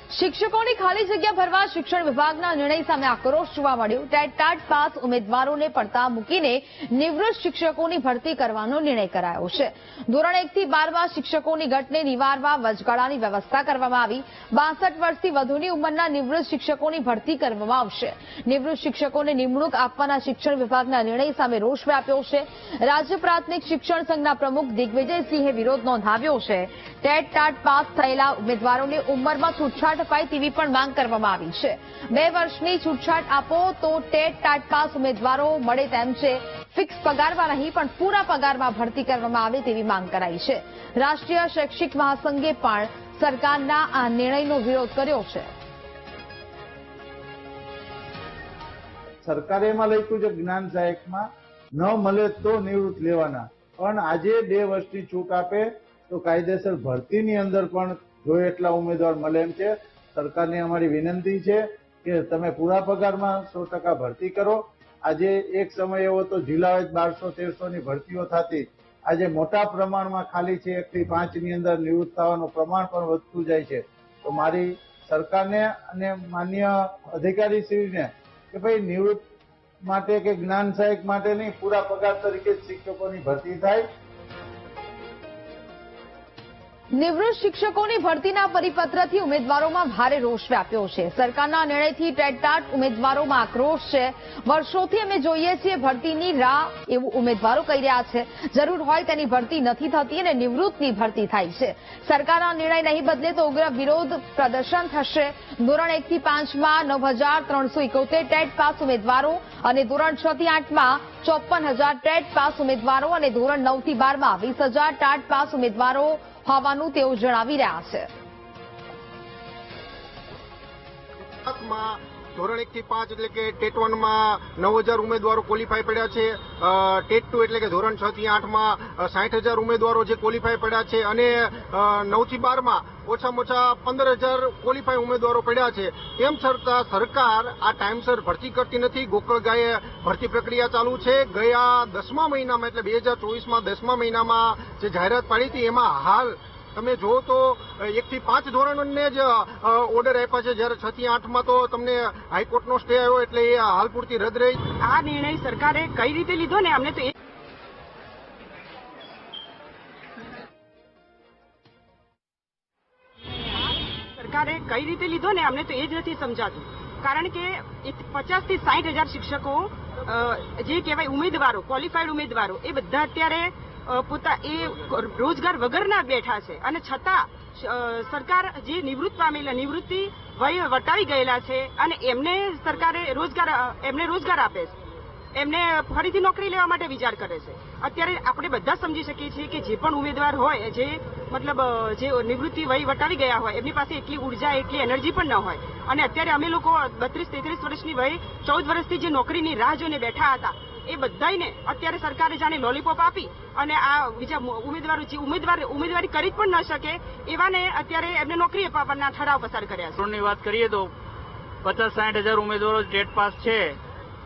શિક્ષકોની ખાલી જગ્યા ભરવા શિક્ષણ વિભાગના નિર્ણય સામે આક્રોશ જોવા મળ્યો। ટેટ ટાટ પાસ ઉમેદવારોને પડતા મૂકીને નિવૃત્ત શિક્ષકોની ભરતી કરવાનો નિર્ણય કરાયો છે। ધોરણ 1 થી 12માં શિક્ષકોની ઘટને નિવારવા વચગાળાની વ્યવસ્થા કરવામાં આવી। 62 વર્ષથી વધુની ઉંમરના નિવૃત્ત શિક્ષકોની ભરતી કરવામાં આવશે। નિવૃત્ત શિક્ષકોને નિમણૂક આપવાના શિક્ષણ વિભાગના નિર્ણય સામે રોષ વ્યાપ્યો છે। રાજ્ય પ્રાથમિક શિક્ષણ સંઘના પ્રમુખ દિગ્વિજયસિંહે વિરોધ નોંધાવ્યો છે। ટેટ ટાટ પાસ થયેલા ઉમેદવારોને ઉંમરમાં છૂટછાટ અપાય તેવી પણ માંગ કરવામાં આવી છે। 2 વર્ષની છૂટછાટ આપો તો ટેટ ટાટ પાસ ઉમેદવારો મળે તેમ છે। ફિક્સ પગારમાં નહીં પણ પૂરા પગારમાં ભરતી કરવામાં આવે તેવી માંગ કરાઈ છે। રાષ્ટ્રીય શૈક્ષિક મહાસંઘે પણ સરકારના આ નિર્ણયનો વિરોધ કર્યો છે। સરકારે એમાં લખ્યું છે જ્ઞાન સહાયકમાં ન મળે તો નિવૃત્ત લેવાના, પણ આજે 2 વર્ષની છૂટ આપે તો કાયદેસર ભરતીની અંદર પણ જોઈએ એટલા ઉમેદવાર મળે એમ છે। સરકારને અમારી વિનંતી છે કે તમે પૂરા પગારમાં 100% ભરતી કરો। આજે એક સમય એવો તો જિલ્લાઓએ 1200-1300 ની ભરતીઓ થતી, આજે મોટા પ્રમાણમાં ખાલી છે 1 થી 5 ની અંદર નિવૃત્ત થવાનું પ્રમાણ પણ વધતું જાય છે। તો મારી સરકારને અને માન્ય અધિકારીશ્રીને કે ભાઈ નિવૃત્ત માટે કે જ્ઞાન સહાયક માટે નહીં, પૂરા પગાર તરીકે શિક્ષકોની ભરતી થાય। નિવૃત્ત શિક્ષકોની ભરતીના પરિપત્રથી ઉમેદવારોમાં ભારે રોષ વ્યાપ્યો છે। સરકારના નિર્ણયથી ટેટ ટાટ ઉમેદવારોમાં આક્રોશ છે। વર્ષોથી અમે જોઈએ છીએ ભરતીની રાહ એવું ઉમેદવારો કહી રહ્યા છે। જરૂર હોય તેની ભરતી નથી થતી અને નિવૃત્તની ભરતી થાય છે। સરકારના નિર્ણય નહીં બદલે તો ઉગ્ર વિરોધ પ્રદર્શન થશે। ધોરણ 1 થી 5માં 9,371 ટેટ પાસ ઉમેદવારો અને ધોરણ 6 થી 8માં 54,000 ટેટ પાસ ઉમેદવારો અને ધોરણ 9 થી 12માં 20,000 ટેટ પાસ ઉમેદવારો હોવાનું તેઓ જણાવી રહ્યા છે। ધોરણ 1 થી 5 એટલે કે ટેટ 1 માં 9,000 ઉમેદવારો ક્વોલિફાય પડ્યા છે। ટેટ 2 એટલે કે ધોરણ 6 થી 8માં 60,000 ઉમેદવારો જે ક્વોલિફાય પડ્યા છે અને 9 થી 12માં ઓછામાં ઓછા 15,000 ક્વોલિફાય ઉમેદવારો પડ્યા છે। તેમ છતાં સરકાર આ ટાઈમસર ભરતી કરતી નથી। ગોકળગાયે ભરતી પ્રક્રિયા ચાલુ છે। ગયા 10મા મહિનામાં એટલે 2024માં 10મા મહિનામાં જે જાહેરાત પાડી હતી એમાં હાલ તમે જો તો 1 થી 5 ધોરણને જ ઓર્ડર આપ્યા છે, જ્યારે 6 થી 8માં તો તમને હાઈકોર્ટનો સ્ટે આવ્યો એટલે એ હાલ પૂરતી રદ રહી। આ નિર્ણય સરકારે કઈ રીતે લીધો ને અમને તો એ જ નથી સમજાતું। કારણ કે 50 થી 60,000 શિક્ષકો જે કહેવાય ઉમેદવારો, ક્વોલિફાઈડ ઉમેદવારો, એ બધા અત્યારે રોજગાર વગરના બેઠા છે અને છતાં સરકાર જે નિવૃત્ત પામેલા, નિવૃત્તિ વય વટાવી ગયેલા છે અને એમને સરકારે રોજગાર આપે છે, એમને ફરીથી નોકરી લેવા માટે વિચાર કરે છે। અત્યારે આપણે બધા સમજી શકીએ છીએ કે જે પણ ઉમેદવાર હોય, જે મતલબ જે નિવૃત્તિ વય વટાવી ગયા હોય, એમની પાસે એટલી ઉર્જા, એટલી એનર્જી પણ ન હોય અને અત્યારે અમે લોકો 32-33 વર્ષની વય 14 વર્ષથી જે નોકરીની રાહ જોઈને બેઠા હતા એ બધાને અત્યારે સરકારે જાણે લોલીપોપ આપી અને આ બીજા ઉમેદવારો જે ઉમેદવારી કરી પણ ન શકે એવાને અત્યારે એમને નોકરી અપાવવાના ઠરાવ પસાર કર્યા છે। ની વાત કરીએ તો 50-60,000 ઉમેદવારો ટેટ પાસ છે,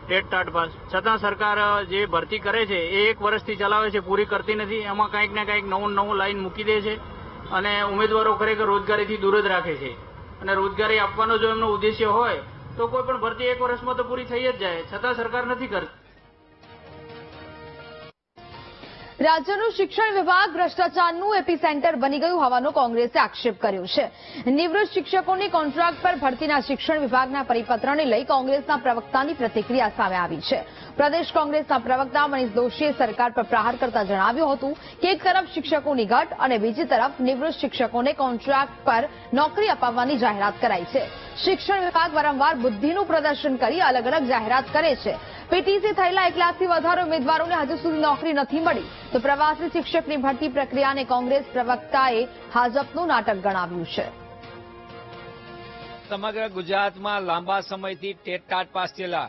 ટેટ ટાટ પાસ, છતાં સરકાર જે ભરતી કરે છે એ 1 વર્ષથી ચલાવે છે, પૂરી કરતી નથી। એમાં કંઈક ને કંઈક નવું લાઈન મૂકી દે છે અને ઉમેદવારો ખરેખર રોજગારીથી દૂર જ રાખે છે। અને રોજગારી આપવાનો જો એમનો ઉદ્દેશ્ય હોય તો કોઈ પણ ભરતી 1 વર્ષમાં તો પૂરી થઈ જ જાય, છતાં સરકાર નથી કરતી। રાજ્યનું શિક્ષણ વિભાગ ભ્રષ્ટાચારનું એપીસેન્ટર બની ગયું હોવાનો કોંગ્રેસે આક્ષેપ કર્યો છે। નિવૃત્ત શિક્ષકોની કોન્ટ્રાક્ટ પર ભરતીના શિક્ષણ વિભાગના પરિપત્રને લઈ કોંગ્રેસના પ્રવક્તાની પ્રતિક્રિયા સામે આવી છે। પ્રદેશ કોંગ્રેસના પ્રવક્તા મનીષ દોશીએ સરકાર પર પ્રહાર કરતા જણાવ્યું હતું કે એક તરફ શિક્ષકોની ઘટ અને બીજી તરફ નિવૃત્ત શિક્ષકોને કોન્ટ્રાક્ટ પર નોકરી અપાવવાની જાહેરાત કરાઈ છે। શિક્ષણ વિભાગ વારંવાર બુદ્ધિનું પ્રદર્શન કરી અલગ અલગ જાહેરાત કરે છે। પીટીસી થયેલા 1 લાખથી વધારે ઉમેદવારોને હજુ સુધી નોકરી નથી મળી તો પ્રવાસી શિક્ષકની ભરતી પ્રક્રિયાને કોંગ્રેસ પ્રવક્તાએ હાજપનું નાટક ગણાવ્યું છે। સમગ્ર ગુજરાતમાં લાંબા સમયથી ટેટ ટાટ પાસ થયેલા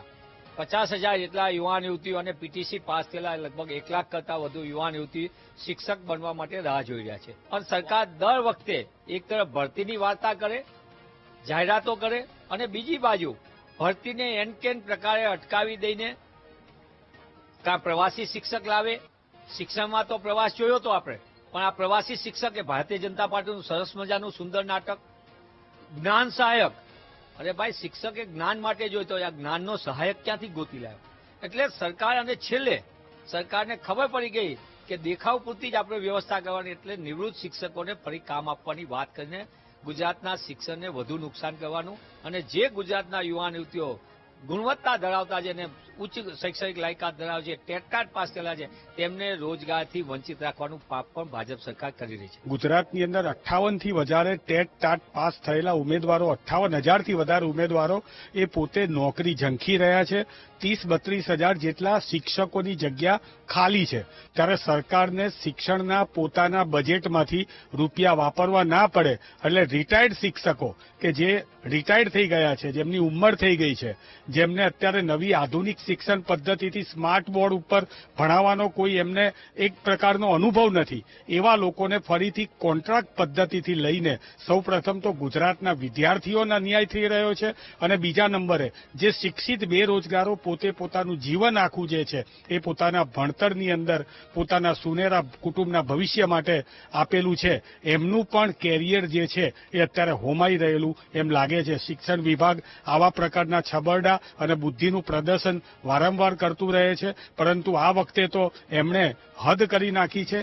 50,000 જેટલા યુવાન યુવતીઓ અને પીટીસી પાસ થયેલા લગભગ 1 લાખ કરતા વધુ યુવાન યુવતી શિક્ષક બનવા માટે રાહ જોઈ રહ્યા છે। અને સરકાર દર વખતે એક તરફ ભરતીની વાર્તા કરે, જાહેરાતો કરે અને બીજી બાજુ ભરતીને એનકેન પ્રકારે અટકાવી દઈને કાં પ્રવાસી શિક્ષક લાવે। શિક્ષણમાં તો પ્રવાસ જોયો તો આપણે, પણ આ પ્રવાસી શિક્ષક એ ભારતીય જનતા પાર્ટીનું સરસ મજાનું સુંદર નાટક। જ્ઞાન સહાયક. અરે ભાઈ, શિક્ષક એ જ્ઞાન માટે જોઈતો હોય, આ જ્ઞાનનો સહાયક ક્યાંથી ગોતી લાવ્યો? એટલે સરકાર, અને છેલ્લે સરકારને ખબર પડી ગઈ કે દેખાવ પૂરતી જ આપણે વ્યવસ્થા કરવાની, એટલે નિવૃત્ત શિક્ષકોને ફરી કામ આપવાની વાત કરીને ગુજરાતના શિક્ષણને વધુ નુકસાન કરવાનું, અને જે ગુજરાતના યુવાન યુવતીઓ ગુણવત્તા ધરાવતા છે અને ઉચ્ચ શૈક્ષણિક લાયકાત ધરાવે છે, ટેટ પાસ થયેલા છે, તેમને રોજગારથી વંચિત રાખવાનું પાપ પણ ભાજપ સરકાર કરી રહી છે. ગુજરાતની અંદર 58 થી વધારે ટેટ ટાટ પાસ થયેલા ઉમેદવારો, 58,000 થી વધારે ઉમેદવારો એ પોતે નોકરી ઝંખી રહ્યા છે. 30-32 હજાર જેટલા શિક્ષકોની જગ્યા ખાલી છે. ત્યારે સરકારને શિક્ષણના પોતાના બજેટમાંથી રૂપિયા વાપરવા ના પડે, એટલે રિટાયર્ડ શિક્ષકો કે જે રિટાયર્ડ થઈ ગયા છે, જેમની ઉંમર થઈ ગઈ છે, જેમને અત્યારે નવી આધુનિક શિક્ષણ પદ્ધતિથી સ્માર્ટ બોર્ડ ઉપર ભણાવવાનો કોઈ એમને એક પ્રકારનો અનુભવ નથી, એવા લોકોને ફરીથી કોન્ટ્રાક્ટ પદ્ધતિથી લઈને સૌપ્રથમ તો ગુજરાતના વિદ્યાર્થીઓને અન્યાય થઈ રહ્યો છે, અને બીજા નંબરે જે શિક્ષિત બેરોજગારો પોતે પોતાનું જીવન આખું જે છે એ પોતાના ભણતરની અંદર પોતાના સુનેરા કુટુંબના ભવિષ્ય માટે આપેલું છે, એમનું પણ કેરિયર જે છે એ અત્યારે હોમાઈ રહેલું એમ લાગે છે. શિક્ષણ વિભાગ આવા પ્રકારના છબરડા અને બુદ્ધિનું પ્રદર્શન વારંવાર કરતું રહે છે, પરંતુ આ વખતે તો એમણે હદ કરી નાખી છે.